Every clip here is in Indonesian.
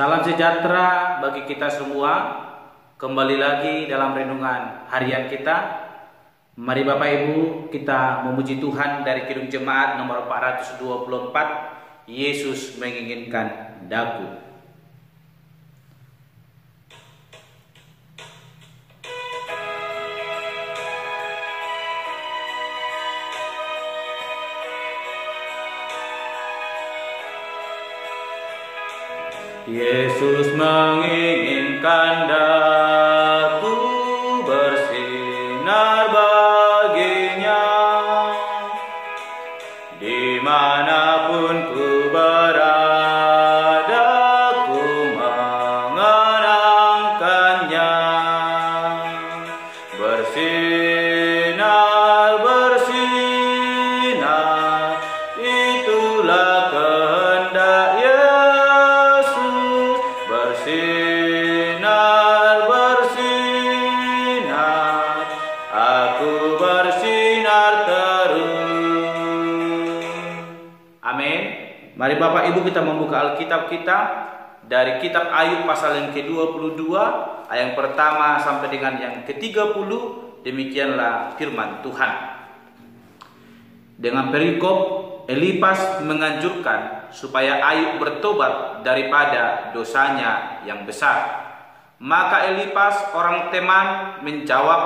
Salam sejahtera bagi kita semua. Kembali lagi dalam renungan harian kita. Mari Bapak Ibu kita memuji Tuhan dari Kidung Jemaat nomor 424. Yesus menginginkan daku. Yesus menginginkan daku bersinar baginya, dimanapun ku berada ku mengenangkannya. Bersinar, bersinar, itulah kehendak bersinar, bersinar, aku bersinar terus. Amin. Mari Bapak Ibu kita membuka Alkitab kita dari kitab Ayub pasal yang ke-22 ayat yang pertama sampai dengan yang ke-30. Demikianlah firman Tuhan. Dengan perikop, Elifas menganjurkan supaya Ayub bertobat daripada dosanya yang besar. Maka Elifas orang Teman menjawab,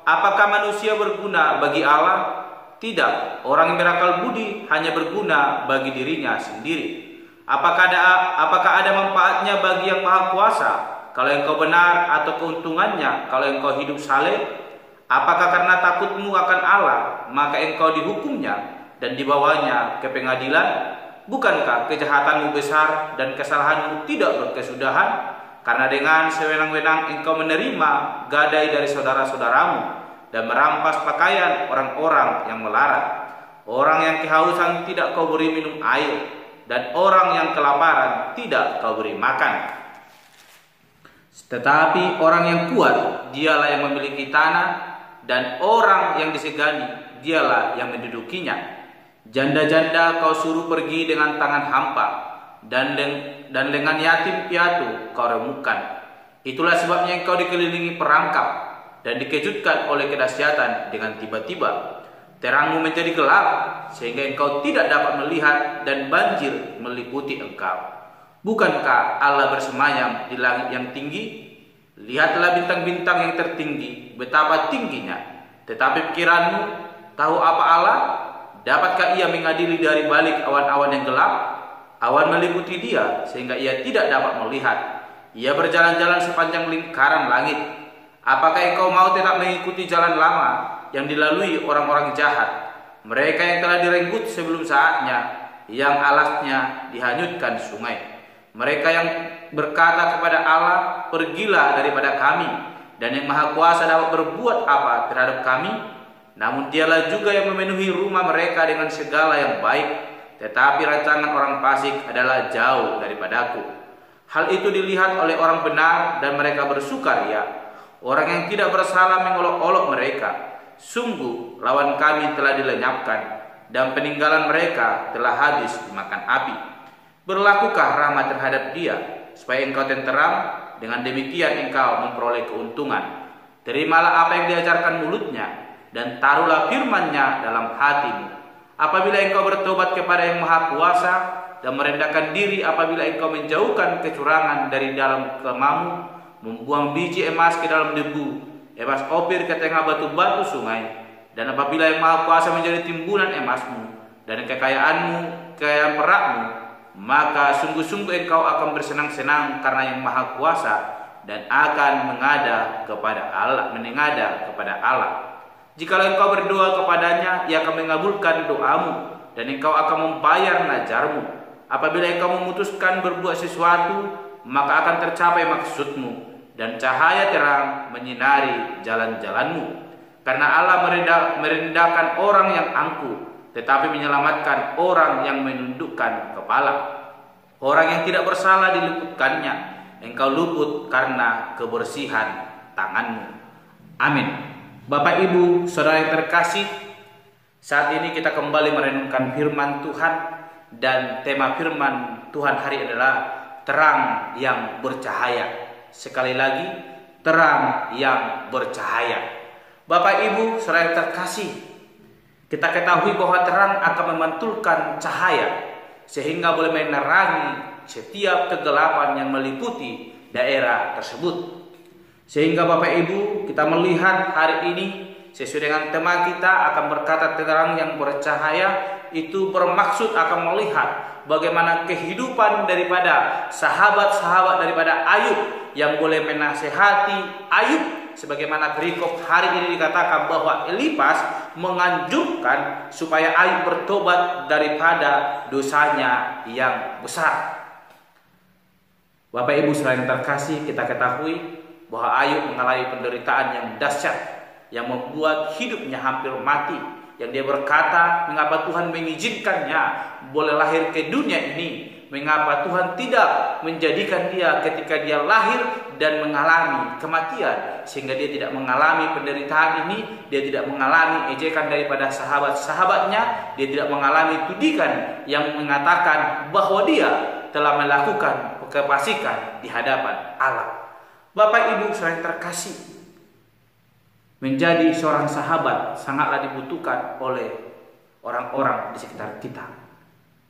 apakah manusia berguna bagi Allah? Tidak, orang yang berakal budi hanya berguna bagi dirinya sendiri. Apakah ada manfaatnya bagi yang Maha Kuasa kalau engkau benar, atau keuntungannya kalau engkau hidup saleh? Apakah karena takutmu akan Allah maka engkau dihukumnya dan dibawanya ke pengadilan? Bukankah kejahatanmu besar dan kesalahanmu tidak berkesudahan? Karena dengan sewenang-wenang engkau menerima gadai dari saudara-saudaramu dan merampas pakaian orang-orang yang melarat. Orang yang kehausan tidak kau beri minum air, dan orang yang kelaparan tidak kau beri makan. Tetapi orang yang kuat dialah yang memiliki tanah, dan orang yang disegani dialah yang mendudukinya. Janda-janda kau suruh pergi dengan tangan hampa, dan lengan yatim piatu kau remukkan. Itulah sebabnya engkau dikelilingi perangkap dan dikejutkan oleh kedahsyatan dengan tiba-tiba. Terangmu menjadi gelap sehingga engkau tidak dapat melihat, dan banjir meliputi engkau. Bukankah Allah bersemayam di langit yang tinggi? Lihatlah bintang-bintang yang tertinggi, betapa tingginya. Tetapi pikiranmu, tahu apa Allah? Dapatkah ia mengadili dari balik awan-awan yang gelap? Awan meliputi dia sehingga ia tidak dapat melihat. Ia berjalan-jalan sepanjang lingkaran langit. Apakah engkau mau tetap mengikuti jalan lama yang dilalui orang-orang jahat? Mereka yang telah direnggut sebelum saatnya, yang alasnya dihanyutkan sungai. Mereka yang berkata kepada Allah, pergilah daripada kami, dan yang Maha Kuasa dapat berbuat apa terhadap kami? Namun dialah juga yang memenuhi rumah mereka dengan segala yang baik, tetapi rancangan orang fasik adalah jauh daripadaku. Hal itu dilihat oleh orang benar dan mereka bersukaria. Orang yang tidak bersalah mengolok-olok mereka. Sungguh lawan kami telah dilenyapkan, dan peninggalan mereka telah habis dimakan api. Berlakukah rahmat terhadap dia, supaya engkau tenteram, dengan demikian engkau memperoleh keuntungan. Terimalah apa yang diajarkan mulutnya, dan taruhlah firman-Nya dalam hatimu. Apabila engkau bertobat kepada yang Maha Kuasa, dan merendahkan diri apabila engkau menjauhkan kecurangan dari dalam kemamu, membuang biji emas ke dalam debu, emas opir ke tengah batu-batu sungai, dan apabila yang Maha Kuasa menjadi timbunan emasmu, dan kekayaanmu, kekayaan perakmu, maka sungguh-sungguh engkau akan bersenang-senang karena yang Maha Kuasa, dan akan menengadah kepada Allah. Jikalau engkau berdoa kepadanya, ia akan mengabulkan doamu, dan engkau akan membayar najarmu. Apabila engkau memutuskan berbuat sesuatu, maka akan tercapai maksudmu, dan cahaya terang menyinari jalan-jalanmu. Karena Allah merendahkan orang yang angkuh, tetapi menyelamatkan orang yang menundukkan kepala. Orang yang tidak bersalah diluputkannya, engkau luput karena kebersihan tanganmu. Amin. Bapak Ibu, saudara yang terkasih, saat ini kita kembali merenungkan firman Tuhan, dan tema firman Tuhan hari adalah terang yang bercahaya. Sekali lagi, terang yang bercahaya. Bapak Ibu saudara yang terkasih, kita ketahui bahwa terang akan memantulkan cahaya sehingga boleh menerangi setiap kegelapan yang meliputi daerah tersebut. Sehingga Bapak Ibu, kita melihat hari ini sesuai dengan tema kita akan berkata terang yang bercahaya, itu bermaksud akan melihat bagaimana kehidupan daripada sahabat-sahabat daripada Ayub yang boleh menasehati Ayub. Sebagaimana perikop hari ini dikatakan bahwa Elifas menganjurkan supaya Ayub bertobat daripada dosanya yang besar. Bapak Ibu saudara yang terkasih, kita ketahui bahwa Ayub mengalami penderitaan yang dahsyat yang membuat hidupnya hampir mati. Yang dia berkata, mengapa Tuhan mengizinkannya boleh lahir ke dunia ini? Mengapa Tuhan tidak menjadikan dia ketika dia lahir dan mengalami kematian, sehingga dia tidak mengalami penderitaan ini, dia tidak mengalami ejekan daripada sahabat-sahabatnya, dia tidak mengalami tudikan yang mengatakan bahwa dia telah melakukan kefasikan di hadapan Allah. Bapak Ibu saudara yang terkasih, menjadi seorang sahabat sangatlah dibutuhkan oleh orang-orang di sekitar kita.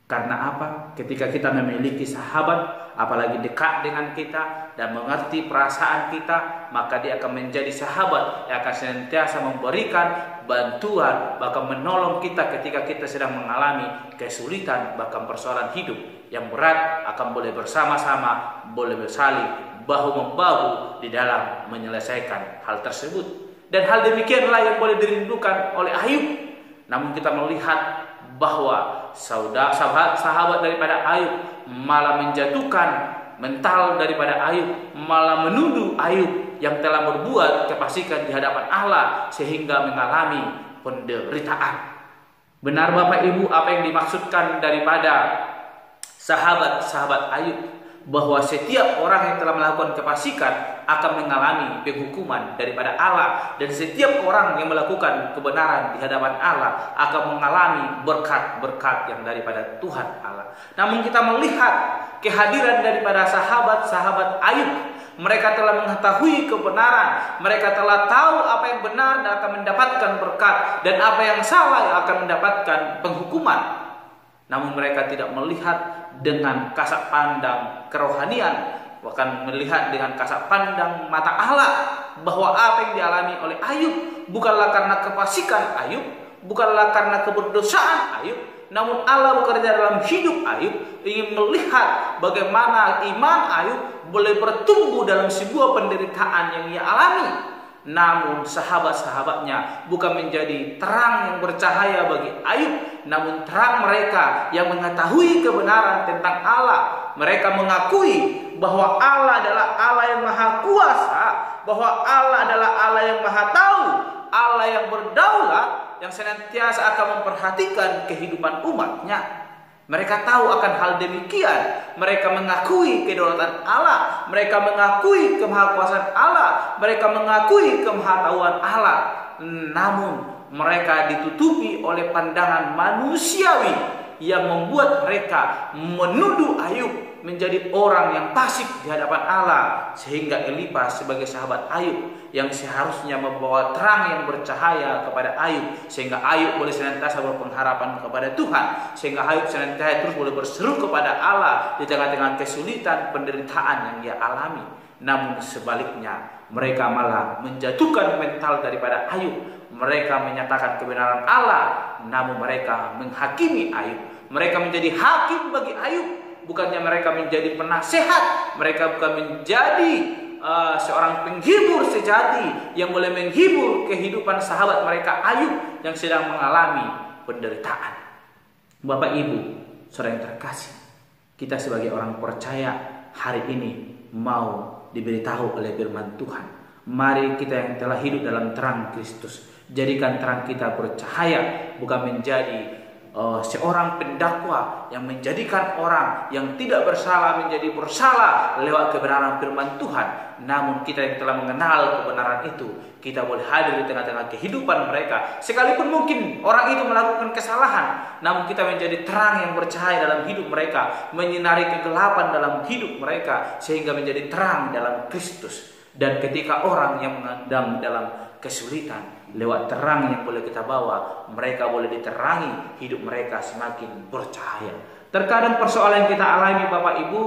Karena apa? Ketika kita memiliki sahabat, apalagi dekat dengan kita dan mengerti perasaan kita, maka dia akan menjadi sahabat yang akan senantiasa memberikan bantuan, bahkan menolong kita ketika kita sedang mengalami kesulitan, bahkan persoalan hidup yang berat, akan boleh bersama-sama, boleh bersaling bahu-membahu di dalam menyelesaikan hal tersebut. Dan hal demikianlah yang boleh dirindukan oleh Ayub. Namun kita melihat bahwa sahabat daripada Ayub malah menjatuhkan mental daripada Ayub, malah menuduh Ayub yang telah berbuat kefasikan di hadapan Allah sehingga mengalami penderitaan. Benar Bapak Ibu apa yang dimaksudkan daripada sahabat-sahabat Ayub, bahwa setiap orang yang telah melakukan kefasikan akan mengalami penghukuman daripada Allah, dan setiap orang yang melakukan kebenaran di hadapan Allah akan mengalami berkat-berkat yang daripada Tuhan Allah. Namun kita melihat kehadiran daripada sahabat-sahabat Ayub. Mereka telah mengetahui kebenaran, mereka telah tahu apa yang benar dan akan mendapatkan berkat, dan apa yang salah yang akan mendapatkan penghukuman. Namun mereka tidak melihat dengan kasat pandang kerohanian, bahkan melihat dengan kasat pandang mata Allah, bahwa apa yang dialami oleh Ayub bukanlah karena kefasikan Ayub, bukanlah karena keberdosaan Ayub, namun Allah bekerja dalam hidup Ayub, ingin melihat bagaimana iman Ayub boleh bertumbuh dalam sebuah penderitaan yang ia alami. Namun sahabat-sahabatnya bukan menjadi terang yang bercahaya bagi Ayub, namun terang mereka yang mengetahui kebenaran tentang Allah. Mereka mengakui bahwa Allah adalah Allah yang maha kuasa, bahwa Allah adalah Allah yang maha tahu, Allah yang berdaulat, yang senantiasa akan memperhatikan kehidupan umatnya. Mereka tahu akan hal demikian. Mereka mengakui kedaulatan Allah, mereka mengakui kemahakuasaan Allah, mereka mengakui kemahatauan Allah. Namun mereka ditutupi oleh pandangan manusiawi yang membuat mereka menuduh Ayub menjadi orang yang pasif di hadapan Allah, sehingga Elifas sebagai sahabat Ayub yang seharusnya membawa terang yang bercahaya kepada Ayub, sehingga Ayub boleh senantiasa berpengharapan kepada Tuhan, sehingga Ayub senantiasa terus boleh berseru kepada Allah di tengah-tengah kesulitan penderitaan yang dia alami. Namun sebaliknya, mereka malah menjatuhkan mental daripada Ayub. Mereka menyatakan kebenaran Allah, namun mereka menghakimi Ayub. Mereka menjadi hakim bagi Ayub. Bukannya mereka menjadi penasehat, mereka bukan menjadi seorang penghibur sejati yang boleh menghibur kehidupan sahabat mereka Ayub yang sedang mengalami penderitaan. Bapak Ibu, saudara yang terkasih, kita sebagai orang percaya hari ini mau diberitahu oleh firman Tuhan. Mari kita yang telah hidup dalam terang Kristus, jadikan terang kita bercahaya, bukan menjadi seorang pendakwa yang menjadikan orang yang tidak bersalah menjadi bersalah lewat kebenaran firman Tuhan. Namun kita yang telah mengenal kebenaran itu, kita boleh hadir di tengah-tengah kehidupan mereka. Sekalipun mungkin orang itu melakukan kesalahan, namun kita menjadi terang yang bercahaya dalam hidup mereka, menyinari kegelapan dalam hidup mereka, sehingga menjadi terang dalam Kristus. Dan ketika orang yang sedang dalam kesulitan, lewat terang yang boleh kita bawa, mereka boleh diterangi, hidup mereka semakin bercahaya. Terkadang persoalan yang kita alami Bapak Ibu,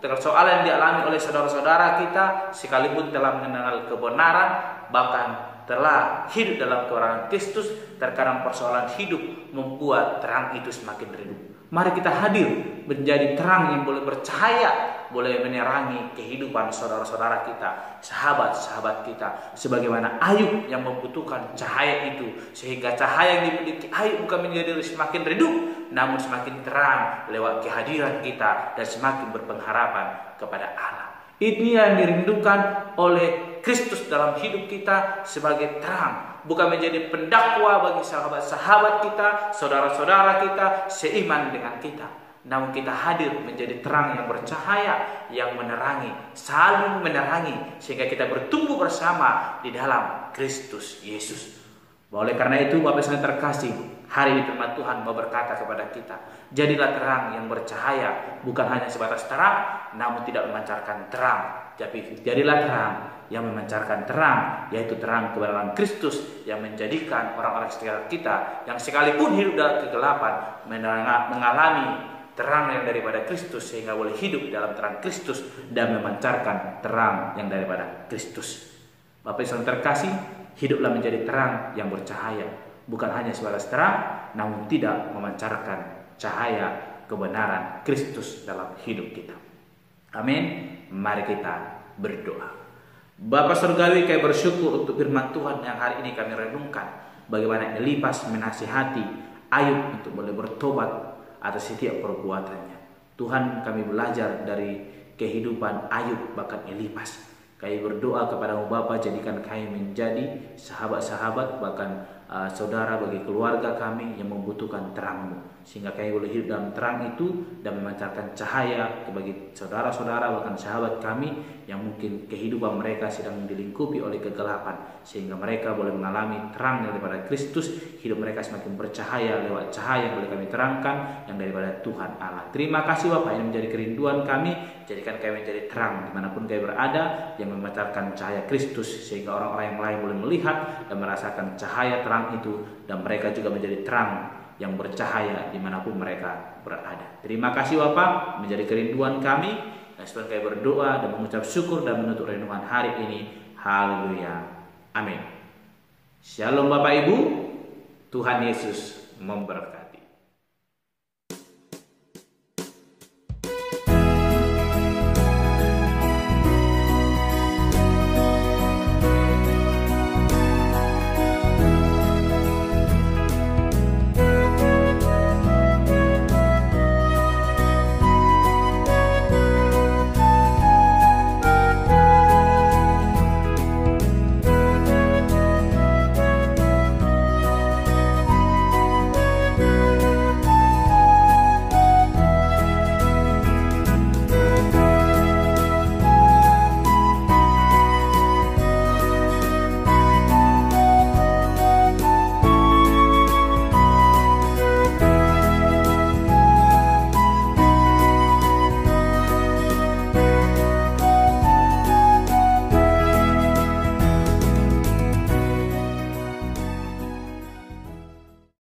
persoalan yang dialami oleh saudara-saudara kita, sekalipun telah mengenal kebenaran, bahkan telah hidup dalam kebenaran Kristus, terkadang persoalan hidup membuat terang itu semakin redup. Mari kita hadir menjadi terang yang boleh bercahaya, boleh menerangi kehidupan saudara-saudara kita, sahabat-sahabat kita, sebagaimana Ayub yang membutuhkan cahaya itu, sehingga cahaya yang dimiliki Ayub bukan menjadi semakin redup, namun semakin terang lewat kehadiran kita dan semakin berpengharapan kepada Allah. Ini yang dirindukan oleh Kristus dalam hidup kita sebagai terang, bukan menjadi pendakwa bagi sahabat-sahabat kita, saudara-saudara kita, seiman dengan kita. Namun kita hadir menjadi terang yang bercahaya, yang menerangi, saling menerangi, sehingga kita bertumbuh bersama di dalam Kristus Yesus. Oleh karena itu, Bapak Ibu terkasih, hari ini firman Tuhan mau berkata kepada kita, jadilah terang yang bercahaya, bukan hanya sebatas terang, namun tidak memancarkan terang, tapi jadilah terang yang memancarkan terang, yaitu terang kebenaran Kristus yang menjadikan orang-orang sekitar kita yang sekalipun hidup dalam kegelapan mengalami terang yang daripada Kristus, sehingga boleh hidup dalam terang Kristus dan memancarkan terang yang daripada Kristus. Bapak Ibu terkasih, hiduplah menjadi terang yang bercahaya, bukan hanya sebatas terang, namun tidak memancarkan cahaya kebenaran Kristus dalam hidup kita. Amin. Mari kita berdoa. Bapa Surgawi, kami bersyukur untuk firman Tuhan yang hari ini kami renungkan, bagaimana Elifas menasihati Ayub untuk boleh bertobat atas setiap perbuatannya. Tuhan, kami belajar dari kehidupan Ayub bahkan Elifas. Kami berdoa kepada-Mu Bapa, jadikan kami menjadi sahabat-sahabat bahkan saudara bagi keluarga kami yang membutuhkan terang-Mu, sehingga kami boleh hidup dalam terang itu dan memancarkan cahaya bagi saudara-saudara bahkan sahabat kami yang mungkin kehidupan mereka sedang dilingkupi oleh kegelapan, sehingga mereka boleh mengalami terang daripada Kristus, hidup mereka semakin bercahaya lewat cahaya yang boleh kami terangkan yang daripada Tuhan Allah. Terima kasih Bapak, ini menjadi kerinduan kami, jadikan kami menjadi terang dimanapun kami berada yang memancarkan cahaya Kristus, sehingga orang-orang yang lain boleh melihat dan merasakan cahaya terang itu, dan mereka juga menjadi terang yang bercahaya dimanapun mereka berada. Terima kasih Bapak, menjadi kerinduan kami, dan sebelum kami berdoa dan mengucap syukur dan menutup renungan hari ini. Haleluya. Amin. Shalom Bapak Ibu, Tuhan Yesus memberkati.